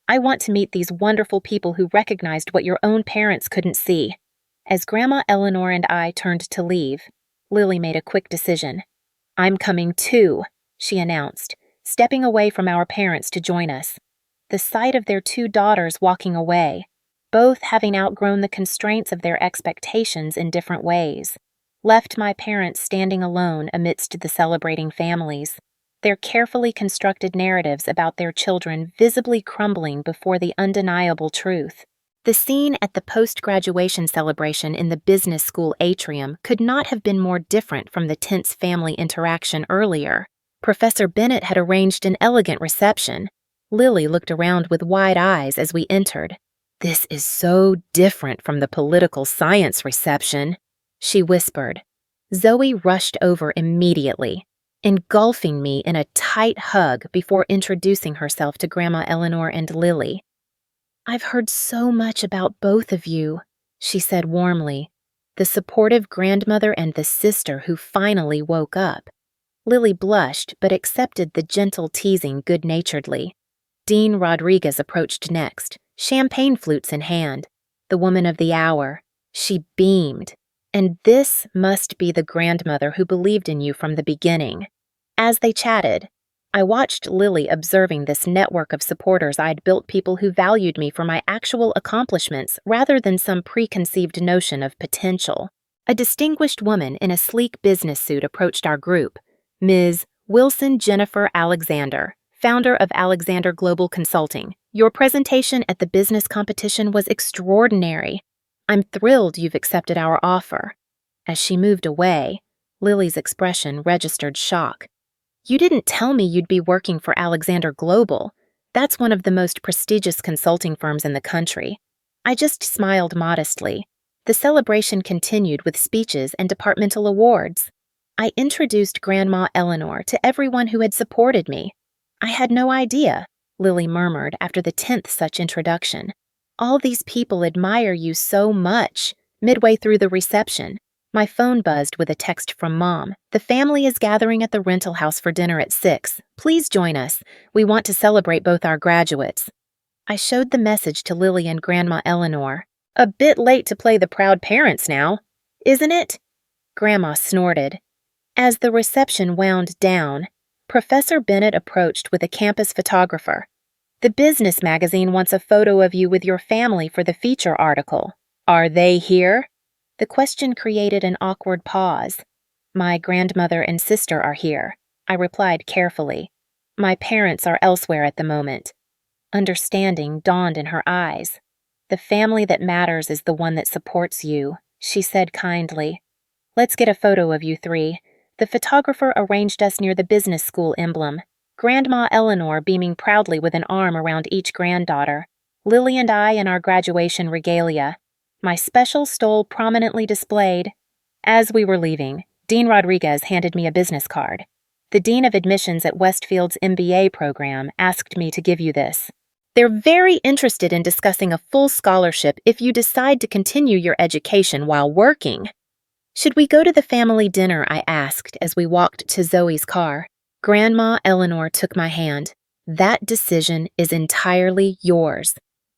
"I want to meet these wonderful people who recognized what your own parents couldn't see." As Grandma Eleanor and I turned to leave, Lily made a quick decision. "I'm coming too," she announced, stepping away from our parents to join us. The sight of their 2 daughters walking away, both having outgrown the constraints of their expectations in different ways, left my parents standing alone amidst the celebrating families, their carefully constructed narratives about their children visibly crumbling before the undeniable truth. The scene at the post-graduation celebration in the business school atrium could not have been more different from the tense family interaction earlier. Professor Bennett had arranged an elegant reception. Lily looked around with wide eyes as we entered. "This is so different from the political science reception," she whispered. Zoe rushed over immediately, engulfing me in a tight hug before introducing herself to Grandma Eleanor and Lily. "I've heard so much about both of you," she said warmly, the supportive grandmother and the sister who finally woke up. Lily blushed but accepted the gentle teasing good-naturedly. Dean Rodriguez approached next, champagne flutes in hand, the woman of the hour. She beamed. "And this must be the grandmother who believed in you from the beginning." As they chatted, I watched Lily observing this network of supporters I'd built, people who valued me for my actual accomplishments rather than some preconceived notion of potential. A distinguished woman in a sleek business suit approached our group, Ms. Wilson Jennifer Alexander, founder of Alexander Global Consulting. "Your presentation at the business competition was extraordinary. I'm thrilled you've accepted our offer." As she moved away, Lily's expression registered shock. "You didn't tell me you'd be working for Alexander Global. That's one of the most prestigious consulting firms in the country." I just smiled modestly. The celebration continued with speeches and departmental awards. I introduced Grandma Eleanor to everyone who had supported me. "I had no idea," Lily murmured after the 10th such introduction. "All these people admire you so much." Midway through the reception, my phone buzzed with a text from Mom. "The family is gathering at the rental house for dinner at 6. Please join us. We want to celebrate both our graduates." I showed the message to Lily and Grandma Eleanor. "A bit late to play the proud parents now, isn't it?" Grandma snorted. As the reception wound down, Professor Bennett approached with a campus photographer. "The business magazine wants a photo of you with your family for the feature article. Are they here?" The question created an awkward pause. "My grandmother and sister are here," I replied carefully. "My parents are elsewhere at the moment." Understanding dawned in her eyes. "The family that matters is the one that supports you," she said kindly. "Let's get a photo of you 3. The photographer arranged us near the business school emblem, Grandma Eleanor beaming proudly with an arm around each granddaughter, Lily and I in our graduation regalia, my special stole prominently displayed. As we were leaving, Dean Rodriguez handed me a business card. The dean of admissions at Westfield's MBA program asked me to give you this. They're very interested in discussing a full scholarship if you decide to continue your education while working. Should we go to the family dinner? I asked as we walked to Zoe's car. Grandma Eleanor took my hand. That decision is entirely yours.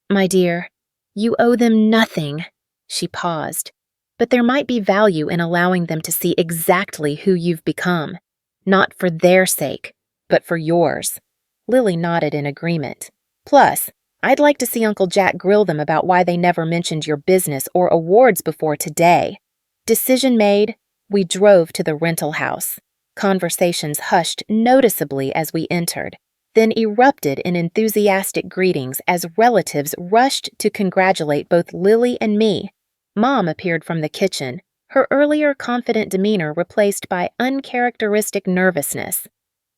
My dear, you owe them nothing. She paused. But there might be value in allowing them to see exactly who you've become. Not for their sake, but for yours. Lily nodded in agreement. Plus, I'd like to see Uncle Jack grill them about why they never mentioned your business or awards before today. Decision made, we drove to the rental house. Conversations hushed noticeably as we entered, then erupted in enthusiastic greetings as relatives rushed to congratulate both Lily and me. Mom appeared from the kitchen, her earlier confident demeanor replaced by uncharacteristic nervousness.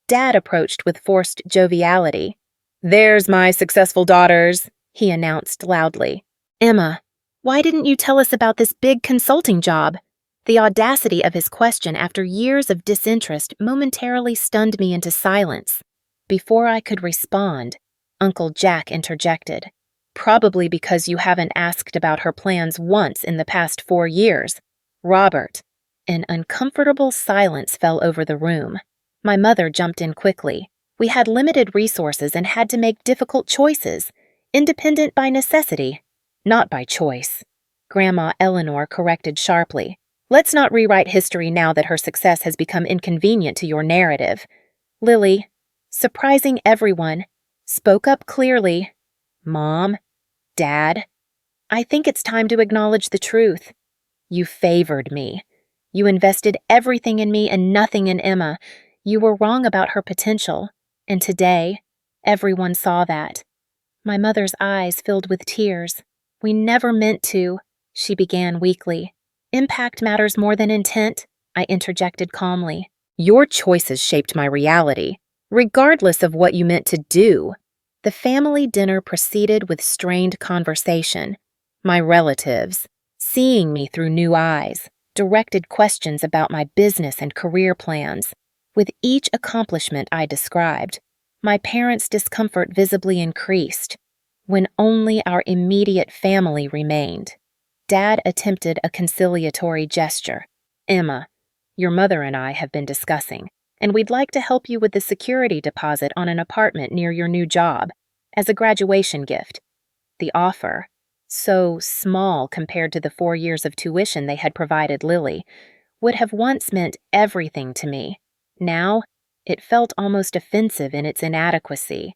Dad approached with forced joviality. "There's my successful daughters," he announced loudly. "Emma, why didn't you tell us about this big consulting job?" The audacity of his question after years of disinterest momentarily stunned me into silence. Before I could respond, Uncle Jack interjected. "Probably because you haven't asked about her plans once in the past 4 years. Robert." An uncomfortable silence fell over the room. My mother jumped in quickly. We had limited resources and had to make difficult choices, independent by necessity, not by choice. Grandma Eleanor corrected sharply. "Let's not rewrite history now that her success has become inconvenient to your narrative." Lily, surprising everyone, spoke up clearly. "Mom, Dad, I think it's time to acknowledge the truth. You favored me. You invested everything in me and nothing in Emma. You were wrong about her potential. And today, everyone saw that." My mother's eyes filled with tears. "We never meant to," she began weakly. "Impact matters more than intent," I interjected calmly. "Your choices shaped my reality, regardless of what you meant to do." The family dinner proceeded with strained conversation. My relatives, seeing me through new eyes, directed questions about my business and career plans. With each accomplishment I described, my parents' discomfort visibly increased. When only our immediate family remained, Dad attempted a conciliatory gesture. "Emma, your mother and I have been discussing, and we'd like to help you with the security deposit on an apartment near your new job, as a graduation gift." The offer, so small compared to the 4 years of tuition they had provided Lily, would have once meant everything to me. Now, it felt almost offensive in its inadequacy.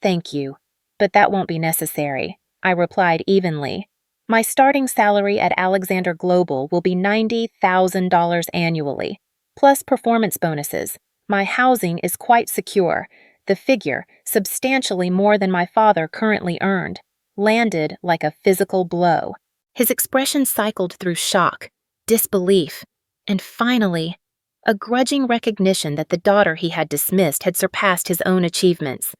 "Thank you, but that won't be necessary," I replied evenly. "My starting salary at Alexander Global will be $90,000 annually, plus performance bonuses. My housing is quite secure." The figure, substantially more than my father currently earned, landed like a physical blow. His expression cycled through shock, disbelief, and finally, a grudging recognition that the daughter he had dismissed had surpassed his own achievements.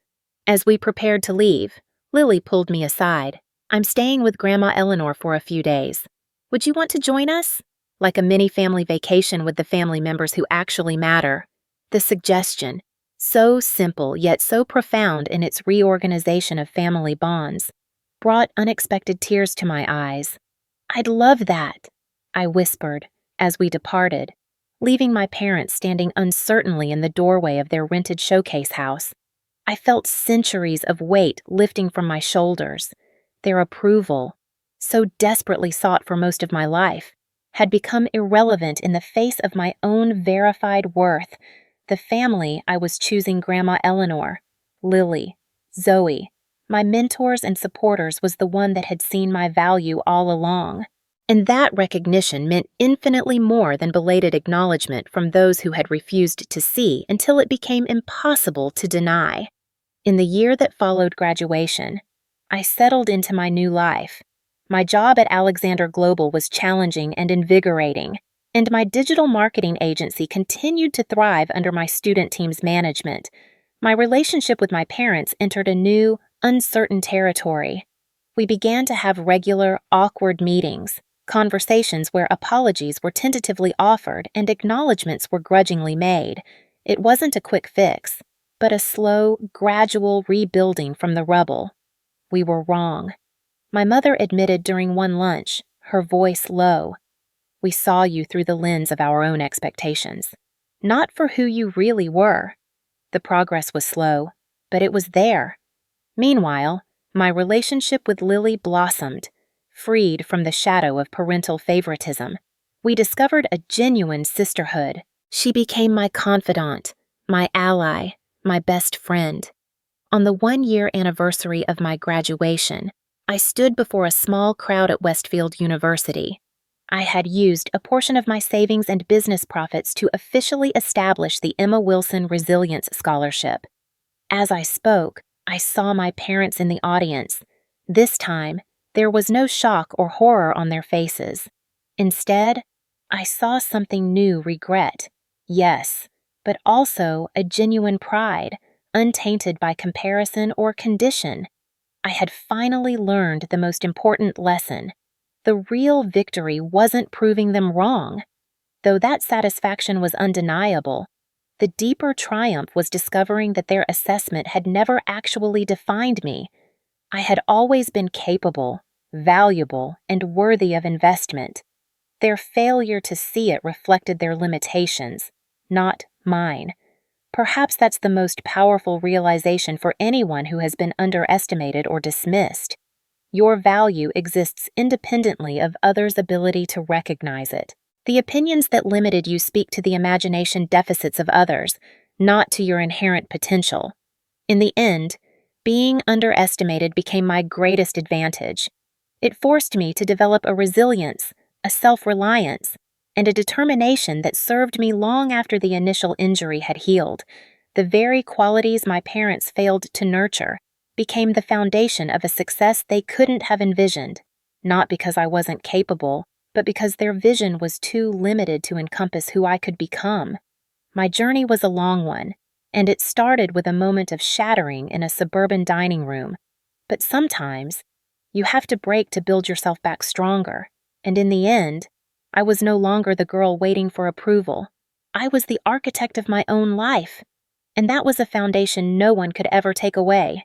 As we prepared to leave, Lily pulled me aside. "I'm staying with Grandma Eleanor for a few days. Would you want to join us? Like a mini family vacation with the family members who actually matter." The suggestion, so simple yet so profound in its reorganization of family bonds, brought unexpected tears to my eyes. "I'd love that," I whispered as we departed, leaving my parents standing uncertainly in the doorway of their rented showcase house. I felt centuries of weight lifting from my shoulders. Their approval, so desperately sought for most of my life, had become irrelevant in the face of my own verified worth. The family I was choosing, Grandma Eleanor, Lily, Zoe, my mentors and supporters, was the one that had seen my value all along. And that recognition meant infinitely more than belated acknowledgement from those who had refused to see until it became impossible to deny. In the year that followed graduation, I settled into my new life. My job at Alexander Global was challenging and invigorating, and my digital marketing agency continued to thrive under my student team's management. My relationship with my parents entered a new, uncertain territory. We began to have regular, awkward meetings, conversations where apologies were tentatively offered and acknowledgments were grudgingly made. It wasn't a quick fix, but a slow, gradual rebuilding from the rubble. We were wrong. My mother admitted during one lunch, her voice low. We saw you through the lens of our own expectations, not for who you really were. The progress was slow, but it was there. Meanwhile, my relationship with Lily blossomed, freed from the shadow of parental favoritism. We discovered a genuine sisterhood. She became my confidant, my ally, my best friend. On the 1-year anniversary of my graduation, I stood before a small crowd at Westfield University. I had used a portion of my savings and business profits to officially establish the Emma Wilson Resilience Scholarship. As I spoke, I saw my parents in the audience. This time, there was no shock or horror on their faces. Instead, I saw something new: regret, yes, but also a genuine pride, untainted by comparison or condition. I had finally learned the most important lesson. The real victory wasn't proving them wrong. Though that satisfaction was undeniable, the deeper triumph was discovering that their assessment had never actually defined me. I had always been capable, valuable, and worthy of investment. Their failure to see it reflected their limitations, not mine. Perhaps that's the most powerful realization for anyone who has been underestimated or dismissed. Your value exists independently of others' ability to recognize it. The opinions that limited you speak to the imagination deficits of others, not to your inherent potential. In the end, being underestimated became my greatest advantage. It forced me to develop a resilience, a self-reliance, and a determination that served me long after the initial injury had healed. The very qualities my parents failed to nurture became the foundation of a success they couldn't have envisioned, not because I wasn't capable, but because their vision was too limited to encompass who I could become. My journey was a long one, and it started with a moment of shattering in a suburban dining room. But sometimes, you have to break to build yourself back stronger, and in the end, I was no longer the girl waiting for approval. I was the architect of my own life, and that was a foundation no one could ever take away.